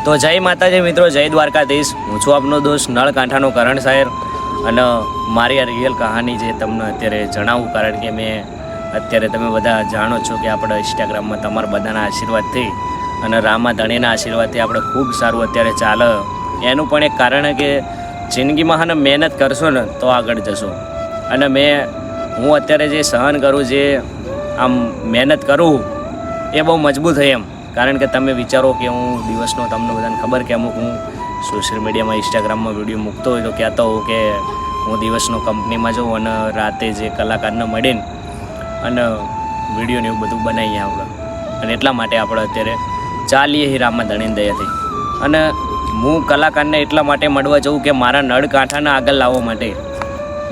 તો જય માતાજી મિત્રો, જય દ્વારકાધીશ. હું છું આપનો દોસ્ત નળ કાંઠાનો કરણ સાહેર અને મારી આ રિયલ કહાની જે તમને અત્યારે જણાવું, કારણ કે મેં અત્યારે તમે બધા જાણો છો કે આપણે ઇન્સ્ટાગ્રામમાં તમારા બધાના આશીર્વાદથી અને રામા ધણીના આશીર્વાદથી આપણે ખૂબ સારું અત્યારે ચાલે. એનું પણ એક કારણ કે જિંદગીમાં હને મહેનત કરશો ને તો આગળ જશો. અને હું અત્યારે જે સહન કરું, જે આમ મહેનત કરું એ બહુ મજબૂત હોય એમ. કારણ કે તમે વિચારો કે હું દિવસનો, તમને બધાને ખબર કે અમુક હું સોશિયલ મીડિયામાં ઇન્સ્ટાગ્રામમાં વિડીયો મૂકતો હોય તો કહેતો હોઉં કે હું દિવસનો કંપનીમાં જાઉં અને રાતે જે કલાકારને મળીને અને વિડીયોને એવું બધું બનાવીએ આપણે. અને એટલા માટે આપણે અત્યારે ચાલીએ રામા ધણીની દયાથી. અને હું કલાકારને એટલા માટે મળવા જાઉં કે મારા નળ કાંઠાને આગળ લાવવા માટે.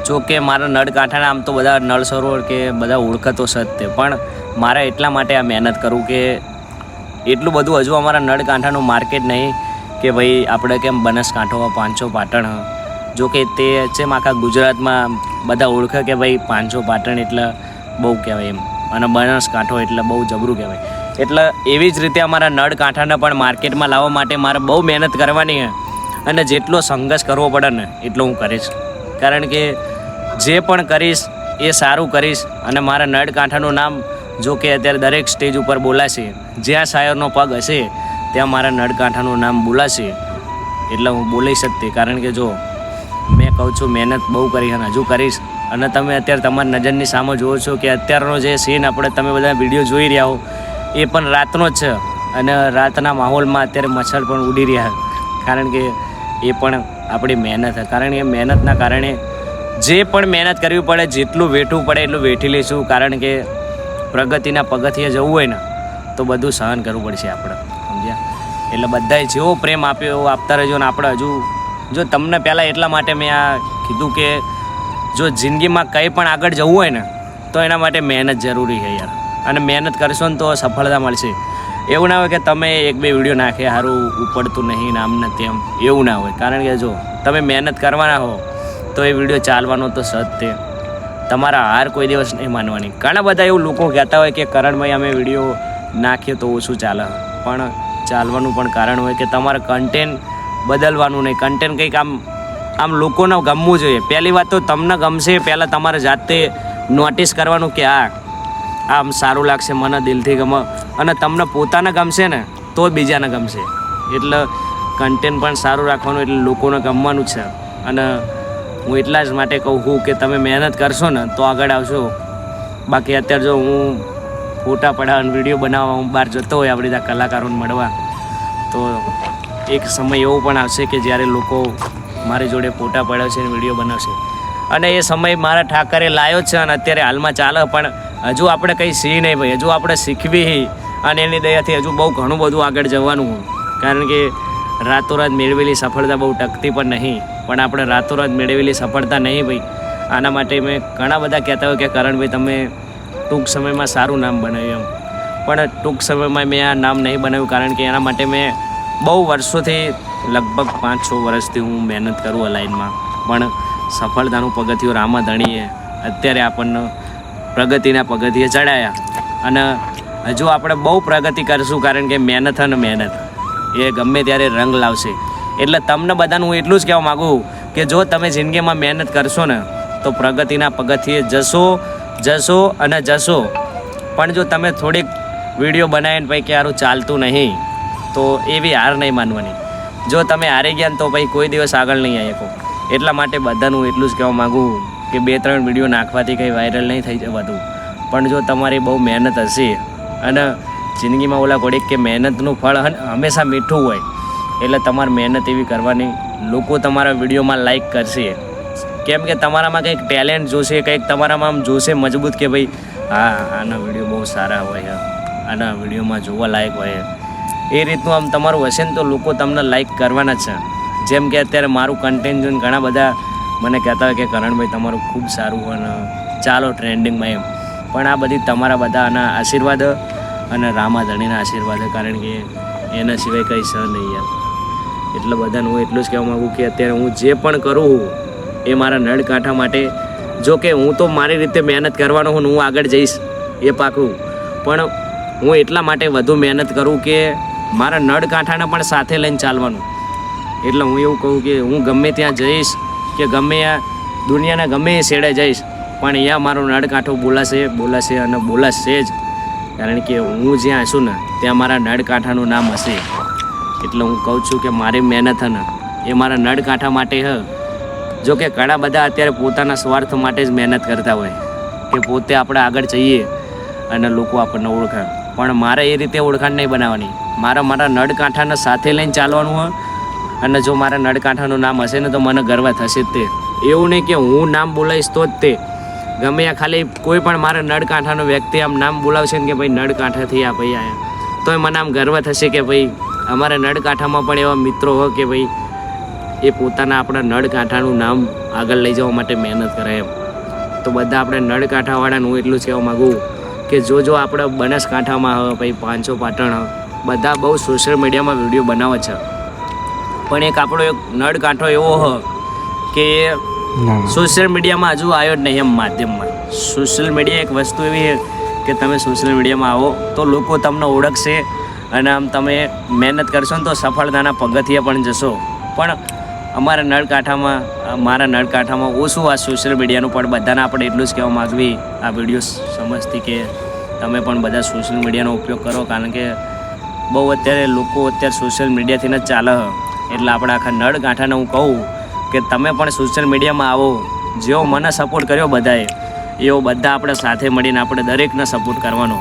જો કે મારા નળ કાંઠાના આમ તો બધા નળ સરોવર કે બધા ઓળખતો સત્ય, પણ મારે એટલા માટે આ મહેનત કરું કે એટલું બધું હજુ અમારા નળ કાંઠાનું માર્કેટ નહીં કે ભાઈ આપણે કેમ બનાસકાંઠો, પાંચસો પાટણ. જો કે તે છે આખા ગુજરાતમાં બધા ઓળખે કે ભાઈ પાંચસો પાટણ એટલે બહુ કહેવાય એમ, અને બનાસકાંઠો એટલે બહુ જબરું કહેવાય. એટલે એવી જ રીતે અમારા નળ કાંઠાને પણ માર્કેટમાં લાવવા માટે મારે બહુ મહેનત કરવાની છે. અને જેટલો સંઘર્ષ કરવો પડે ને એટલો હું કરીશ, કારણ કે જે પણ કરીશ એ સારું કરીશ. અને મારા નળ કાંઠાનું નામ જો કે અત્યારે દરેક સ્ટેજ ઉપર બોલાશે, જ્યાં શાયરનો પગ હશે ત્યાં મારા નળ કાંઠાનું નામ બોલાશે. એટલે હું બોલી શકતી, કારણ કે જો મેં કહું છું મહેનત બહુ કરી અને હજુ કરીશ. અને તમે અત્યારે તમારી નજરની સામે જુઓ છો કે અત્યારનો જે સીન આપણે તમે બધા વિડીયો જોઈ રહ્યા હો એ પણ રાતનો જ છે. અને રાતના માહોલમાં અત્યારે મચ્છર પણ ઉડી રહ્યા, કારણ કે એ પણ આપણી મહેનત છે. કારણ કે મહેનતના કારણે જે પણ મહેનત કરવી પડે, જેટલું વેઠવું પડે એટલું વેઠી લઈશું. કારણ કે પ્રગતિના પગથિયે જવું હોય ને તો બધું સહન કરવું પડશે આપણે, સમજ્યા? એટલે બધાએ જેવો પ્રેમ આપ્યો એવો આપતા રહેજો. ને આપણે હજુ જો તમને પહેલાં એટલા માટે મેં આ કીધું કે જો જિંદગીમાં કંઈ પણ આગળ જવું હોય ને તો એના માટે મહેનત જરૂરી છે યાર. અને મહેનત કરશો ને તો સફળતા મળશે. એવું ના હોય કે તમે એક બે વિડીયો નાખે સારું ઉપડતું નહીં ને આમ ને તેમ, એવું ના હોય. કારણ કે જો તમે મહેનત કરવાના હો તો એ વિડીયો ચાલવાનો તો સત્ય. તમારા હાર કોઈ દિવસ નહીં માનવાની. ઘણા બધા એવું લોકો કહેતા હોય કે કરણભાઈ અમે વિડીયો નાખીએ તો ઓછું ચાલે, પણ ચાલવાનું પણ કારણ હોય કે તમારે કન્ટેન્ટ બદલવાનું નહીં. કન્ટેન્ટ કંઈક આમ લોકોને ગમવું જોઈએ. પહેલી વાત તો તમને ગમશે, પહેલાં તમારે જાતે નોટિસ કરવાનું કે આમ સારું લાગશે, મને દિલથી ગમે. અને તમને પોતાને ગમશે ને તો બીજાને ગમશે. એટલે કન્ટેન્ટ પણ સારું રાખવાનું, એટલે લોકોને ગમવાનું જ છે. અને હું એટલા જ માટે કહું છું કે તમે મહેનત કરશો ને તો આગળ આવશો. બાકી અત્યારે જો હું ફોટા પડાવવા, વિડીયો બનાવવા હું બહાર જતો હોય આપણી ત્યાં કલાકારોને મળવા, તો એક સમય એવો પણ આવશે કે જ્યારે લોકો મારી જોડે ફોટા પડાવશે અને વિડીયો બનાવશે. અને એ સમય મારા ઠાકરે લાવ્યો જ છે અને અત્યારે હાલમાં ચાલે. પણ હજુ આપણે કંઈ શીખી નહીં ભાઈ, હજુ આપણે શીખવી અને એની દયાથી હજુ બહુ ઘણું બધું આગળ જવાનું. કારણ કે રાતોરાત મેળવેલી સફળતા બહુ ટકતી પણ નહીં, પણ આપણે રાતોરાત મેળવેલી સફળતા નહીં ભાઈ. આના માટે મેં ઘણા બધા કહેતા હોય કે કરણભાઈ તમે ટૂંક સમયમાં સારું નામ બનાવ્યું એમ, પણ ટૂંક સમયમાં મેં આ નામ નહીં બનાવ્યું. કારણ કે એના માટે મેં બહુ વર્ષોથી, લગભગ 5-6 વર્ષથી હું મહેનત કરું આ લાઈનમાં. પણ સફળતાનું પગથિયું રામા ધણીએ અત્યારે આપણને પ્રગતિના પગથિયે ચડાયા. અને હજુ આપણે બહુ પ્રગતિ કરીશું, કારણ કે મહેનત અને મહેનત એ ગમે ત્યારે રંગ લાવશે. એટલે તમને બધાને હું એટલું જ કહેવા માગું કે જો તમે જિંદગીમાં મહેનત કરશો ને તો પ્રગતિના પગથિયે જશો અને જશો. પણ જો તમે થોડીક વિડીયો બનાવીને ભાઈ કે સારું ચાલતું નહીં તો એવી હાર નહીં માનવાની. જો તમે હારી ગયા ને તો ભાઈ કોઈ દિવસ આગળ નહીં આવી શકો. એટલા માટે બધાનું એટલું જ કહેવા માગું કે 2-3 વિડીયો નાખવાથી કંઈ વાયરલ નહીં થઈ જવાતું. પણ જો તમારી બહુ મહેનત હશે, અને જિંદગીમાં ઓલા ઘોડીક કે મહેનતનું ફળ હંમેશા મીઠું હોય, એટલે તમારે મહેનત એવી કરવાની, લોકો તમારા વિડીયોમાં લાઈક કરશે. કેમ કે તમારામાં કંઈક ટેલેન્ટ જોશે, કંઈક તમારામાં આમ જોશે મજબૂત કે ભાઈ હા આના વિડીયો બહુ સારા હોય, આના વિડીયોમાં જોવા લાયક હોય. એ રીતનું આમ તમારું હશે ને તો લોકો તમને લાઈક કરવાના જ છે. જેમ કે અત્યારે મારું કન્ટેન્ટ જોઈને ઘણા બધા મને કહેતા હોય કે કરણભાઈ તમારું ખૂબ સારું અને ચાલો ટ્રેન્ડિંગમાં એમ. પણ આ બધી તમારા બધાના આશીર્વાદ અને રામા ધણીના આશીર્વાદ, કારણ કે એના સિવાય કંઈ છે નહીં યાર. એટલે બધાને હું એટલું જ કહેવા માગું કે અત્યારે હું જે પણ કરું એ મારા નળ કાંઠા માટે. જો કે હું તો મારી રીતે મહેનત કરવાનો હું આગળ જઈશ એ પાકું, પણ હું એટલા માટે વધુ મહેનત કરું કે મારા નળ કાંઠાને પણ સાથે લઈને ચાલવાનું. એટલે હું એવું કહું કે હું ગમે ત્યાં જઈશ કે ગમે આ દુનિયાના ગમે એ છેડે જઈશ પણ અહીંયા મારો નળ કાંઠો બોલાશે અને બોલાશે જ. કારણ કે હું જ્યાં હશું ને ત્યાં મારા નળ કાંઠાનું નામ હશે. એટલે હું કહું છું કે મારી મહેનત ને એ મારા નળ કાંઠા માટે હ. જો કે ઘણા બધા અત્યારે પોતાના સ્વાર્થ માટે જ મહેનત કરતા હોય કે પોતે આપણે આગળ જઈએ અને લોકો આપણને ઓળખે. પણ મારે એ રીતે ઓળખાણ નહીં બનાવવાની. મારા નળ કાંઠાને સાથે લઈને ચાલવાનું હોય. અને જો મારા નળ કાંઠાનું નામ હશે ને તો મને ગર્વ થશે જ તે. એવું નહીં કે હું નામ બોલાવીશ તો જ તે. ગમે આ ખાલી કોઈ પણ મારા નળ કાંઠાનો વ્યક્તિ આમ નામ બોલાવશે ને કે ભાઈ નળ કાંઠાથી આ ભાઈ આવ્યા તો મને આમ ગર્વ થશે કે ભાઈ અમારા નળ કાંઠામાં પણ એવા મિત્રો હોય કે ભાઈ એ પોતાના આપણા નળ કાંઠાનું નામ આગળ લઈ જવા માટે મહેનત કરે એમ. તો બધા આપણે નળ કાંઠાવાળાને હું એટલું જ કહેવા માગું કે જો આપણે બનાસકાંઠામાં હ ભાઈ પાંચો પાટણ બધા બહુ સોશિયલ મીડિયામાં વિડીયો બનાવે છે પણ એક આપણો એક નળ કાંઠો એવો હ કે સોશિયલ મીડિયામાં હજુ આવ્યો જ નહીં એમ માધ્યમમાં. સોશિયલ મીડિયા એક વસ્તુ એવી છે કે તમે સોશિયલ મીડિયામાં આવો તો લોકો તમને ઓળખશે અને આમ તમે મહેનત કરશો ને તો સફળતાના પગથિયે પણ જશો. પણ અમારા મારા નળ કાંઠામાં ઓછું આ સોશિયલ મીડિયાનું પણ બધાને આપણે એટલું જ કહેવા માગવી આ વિડીયો સમજતી કે તમે પણ બધા સોશિયલ મીડિયાનો ઉપયોગ કરો. કારણ કે બહુ અત્યારે સોશિયલ મીડિયાથી જ ચાલે. એટલે આપણે આખા નળ કાંઠાને હું કહું કે તમે પણ સોશિયલ મીડિયામાં આવો. જેવો મને સપોર્ટ કર્યો બધાએ એવો બધા આપણે સાથે મળીને આપણે દરેકને સપોર્ટ કરવાનો.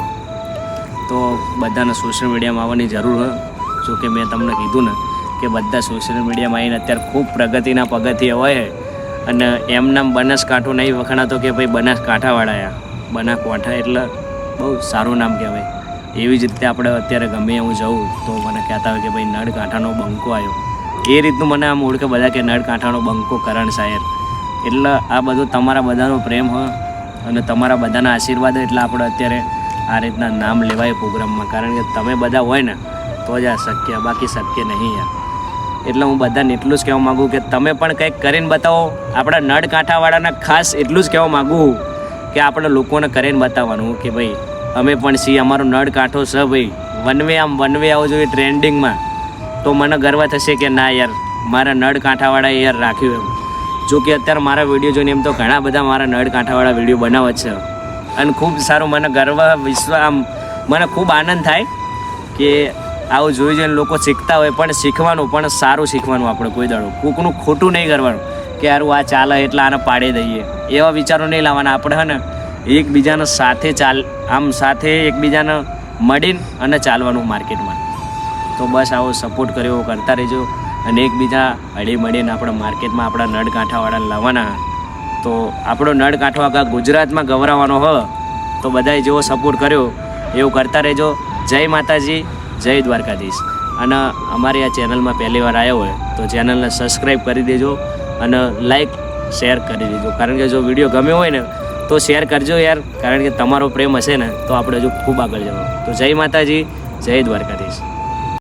તો બધાને સોશિયલ મીડિયામાં આવવાની જરૂર હોય. જો કે મેં તમને કીધું ને કે બધા સોશિયલ મીડિયામાં આવીને અત્યારે ખૂબ પ્રગતિના પગથિયે હોય અને એમનામ બનાસકાંઠો નહીં વખણાતો કે ભાઈ બનાસકાંઠાવાળા બનાસકાંઠા એટલે બહુ સારું નામ કહેવાય. એવી જ રીતે આપણે અત્યારે ગમે હું જઉં તો મને કહેતા હોય કે ભાઈ નળ કાંઠાનો બંકો આવ્યો. એ રીતનું મને આમ ઓળખે બધા કે નળ કાંઠાનો બંકો કરણ શાયર. એટલે આ બધું તમારા બધાનો પ્રેમ હોય અને તમારા બધાના આશીર્વાદ એટલે આપણે અત્યારે આ રીતના નામ લેવાય પ્રોગ્રામમાં. કારણ કે તમે બધા હોય ને તો જ આ શક્ય, બાકી શક્ય નહીં યાર. એટલે હું બધાને એટલું જ કહેવા માગું કે તમે પણ કંઈક કરીને બતાવો. આપણા નળ કાંઠાવાળાને ખાસ એટલું જ કહેવા માગું કે આપણે લોકોને કરીને બતાવવાનું કે ભાઈ અમે પણ છીએ, અમારો નળ કાંઠો છે ભાઈ. વન વે આવો જોઈએ ટ્રેન્ડિંગમાં તો મને ગર્વ થશે કે ના યાર મારા નળ કાંઠાવાળાએ યાર રાખ્યું એમ. જો કે અત્યારે મારા વિડીયો જોઈને એમ તો ઘણા બધા મારા નળ કાંઠાવાળા વિડીયો બનાવે છે અને ખૂબ સારું મને ગર્વ મને ખૂબ આનંદ થાય કે આવું જોઈ જોઈને લોકો શીખતા હોય. પણ શીખવાનું પણ સારું શીખવાનું. આપણે કોઈ દાડો કોકનું ખોટું નહીં કરવાનું કે યાર આ ચાલે એટલે આને પાડી દઈએ એવા વિચારો નહીં લાવવાના. આપણે હે ને એકબીજાને સાથે એકબીજાને મળીને અને ચાલવાનું માર્કેટમાં. તો બસ આવો સપોર્ટ કર્યો કરતા રહેજો અને એકબીજા હળી મળીને આપણે માર્કેટમાં આપણા નળ કાંઠાવાળાને લાવવાના. તો આપણો નળ કાંઠો આખા ગુજરાતમાં ગૌરવવાનો હોય. તો બધાએ જેવો સપોર્ટ કર્યો એવું કરતા રહેજો. જય માતાજી, જય દ્વારકાધીશ. અને અમારી આ ચેનલમાં પહેલી વાર આવ્યો હોય તો ચેનલને સબસ્ક્રાઈબ કરી દેજો અને લાઈક શેર કરી દેજો. કારણ કે જો વિડીયો ગમ્યો હોય ને તો શેર કરજો યાર. કારણ કે તમારો પ્રેમ હશે ને તો આપણે હજુ ખૂબ આગળ જવાનું. તો જય માતાજી, જય દ્વારકાધીશ.